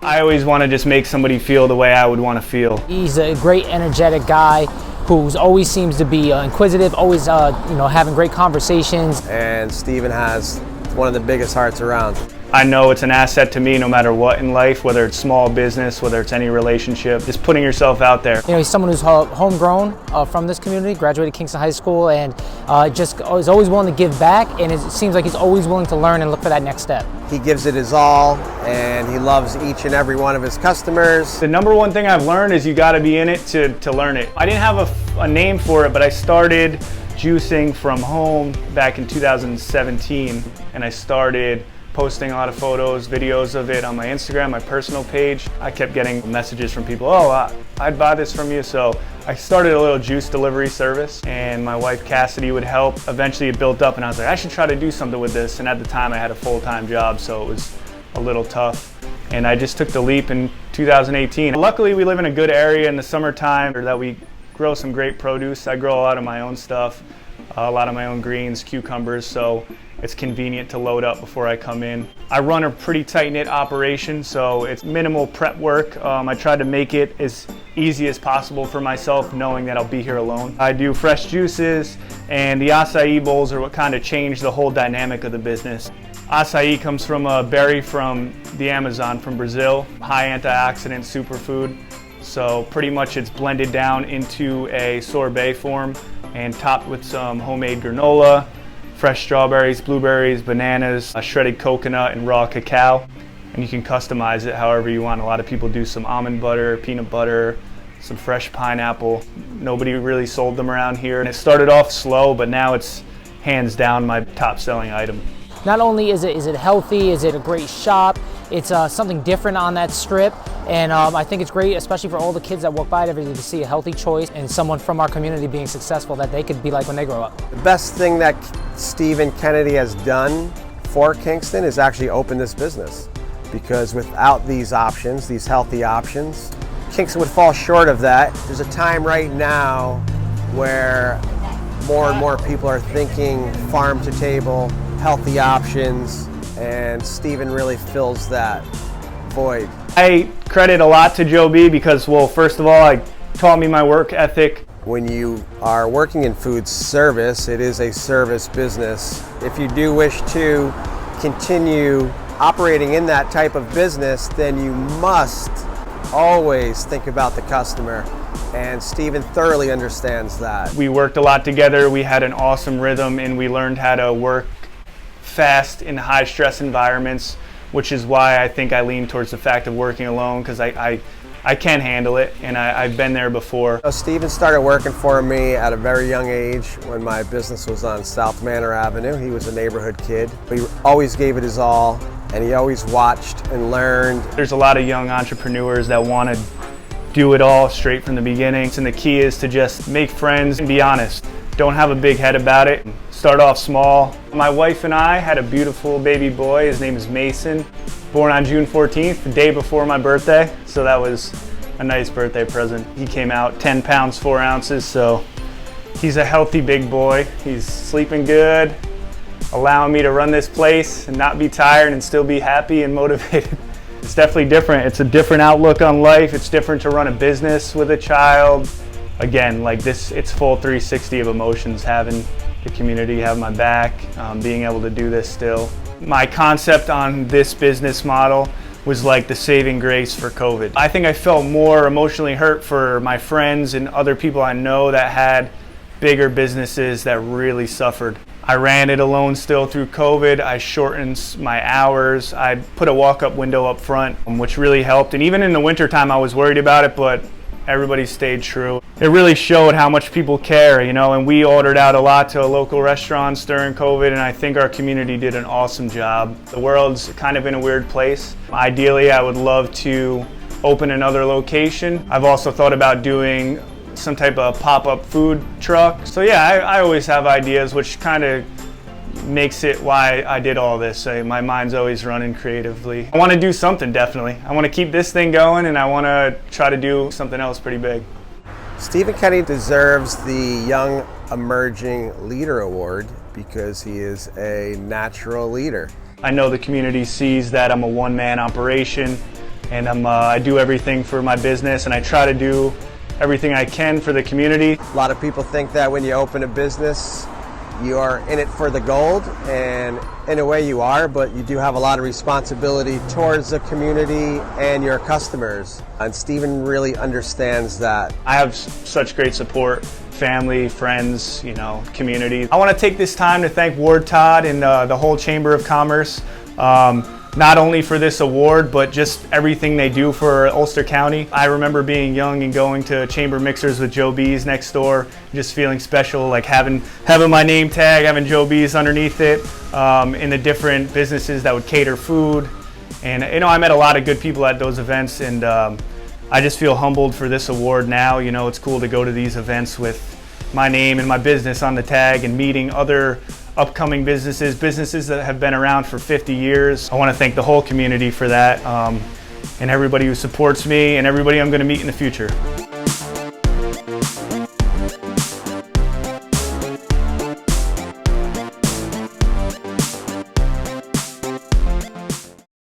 I always want to just make somebody feel the way I would want to feel. He's a great, energetic guy who always seems to be inquisitive, always having great conversations. And Steven has one of the biggest hearts around. I know it's an asset to me no matter what in life, whether it's small business, whether it's any relationship, just putting yourself out there. He's someone who's homegrown from this community, graduated Kingston High School, and just is always willing to give back, and it seems like he's always willing to learn and look for that next step. He gives it his all, and he loves each and every one of his customers. The number one thing I've learned is you got to be in it to learn it. I didn't have a name for it, but I started juicing from home back in 2017, and I started posting a lot of photos, videos of it on my Instagram, my personal page. I kept getting messages from people, oh, I'd buy this from you. So I started a little juice delivery service, and my wife Cassidy would help. Eventually it built up, and I was like, I should try to do something with this. And at the time I had a full-time job, so it was a little tough. And I just took the leap in 2018. Luckily we live in a good area in the summertime that we grow some great produce. I grow a lot of my own stuff, a lot of my own greens, cucumbers, so it's convenient to load up before I come in. I run a pretty tight-knit operation, so it's minimal prep work. I try to make it as easy as possible for myself, knowing that I'll be here alone. I do fresh juices, and the acai bowls are what kind of changed the whole dynamic of the business. Acai comes from a berry from the Amazon, from Brazil, high antioxidant superfood. So pretty much it's blended down into a sorbet form and topped with some homemade granola, fresh strawberries, blueberries, bananas, a shredded coconut, and raw cacao. And you can customize it however you want. A lot of people do some almond butter, peanut butter, some fresh pineapple. Nobody really sold them around here. And it started off slow, but now it's hands down my top selling item. Not only is it healthy, is it a great shop, it's something different on that strip, and I think it's great, especially for all the kids that walk by it every day, to see a healthy choice and someone from our community being successful that they could be like when they grow up. The best thing that Steven Kennedy has done for Kingston is actually open this business, because without these options, these healthy options, Kingston would fall short of that. There's a time right now where more and more people are thinking farm to table, healthy options, and Steven really fills that void. I credit a lot to Joe B because, well, first of all, he taught me my work ethic. When you are working in food service, it is a service business. If you do wish to continue operating in that type of business, then you must always think about the customer, and Steven thoroughly understands that. We worked a lot together, we had an awesome rhythm, and we learned how to work fast in high stress environments, which is why I think I lean towards the fact of working alone, because I can handle it, and I've been there before. So Steven started working for me at a very young age when my business was on South Manor Avenue. He was a neighborhood kid. He always gave it his all, and he always watched and learned. There's a lot of young entrepreneurs that want to do it all straight from the beginning, and the key is to just make friends and be honest. Don't have a big head about it. Start off small. My wife and I had a beautiful baby boy. His name is Mason, born on June 14th, the day before my birthday. So that was a nice birthday present. He came out 10 pounds, 4 ounces, so he's a healthy big boy. He's sleeping good, allowing me to run this place and not be tired and still be happy and motivated. It's definitely different. It's a different outlook on life. It's different to run a business with a child. Again, like this, it's full 360 of emotions, having the community have my back, being able to do this still. My concept on this business model was like the saving grace for COVID. I think I felt more emotionally hurt for my friends and other people I know that had bigger businesses that really suffered. I ran it alone still through COVID. I shortened my hours. I put a walk-up window up front, which really helped. And even in the wintertime, I was worried about it, but everybody stayed true. It really showed how much people care, and we ordered out a lot to local restaurants during COVID, and I think our community did an awesome job. The world's kind of in a weird place. Ideally, I would love to open another location. I've also thought about doing some type of pop-up food truck. So yeah, I always have ideas, which kind of makes it why I did all this. My mind's always running creatively. I want to do something, definitely. I want to keep this thing going, and I want to try to do something else pretty big. Steven Kennedy deserves the Young Emerging Leader Award because he is a natural leader. I know the community sees that I'm a one-man operation, and I do everything for my business, and I try to do everything I can for the community. A lot of people think that when you open a business, you are in it for the gold, and in a way you are, but you do have a lot of responsibility towards the community and your customers. And Stephen really understands that. I have such great support, family, friends, community. I want to take this time to thank Ward Todd and the whole Chamber of Commerce, not only for this award, but just everything they do for Ulster County. I remember being young and going to chamber mixers with Joe B's next door, just feeling special, like having my name tag, having Joe B's underneath it, in the different businesses that would cater food. And I met a lot of good people at those events, and I just feel humbled for this award now. It's cool to go to these events with my name and my business on the tag and meeting other upcoming businesses that have been around for 50 years. I want to thank the whole community for that, and everybody who supports me and everybody I'm going to meet in the future.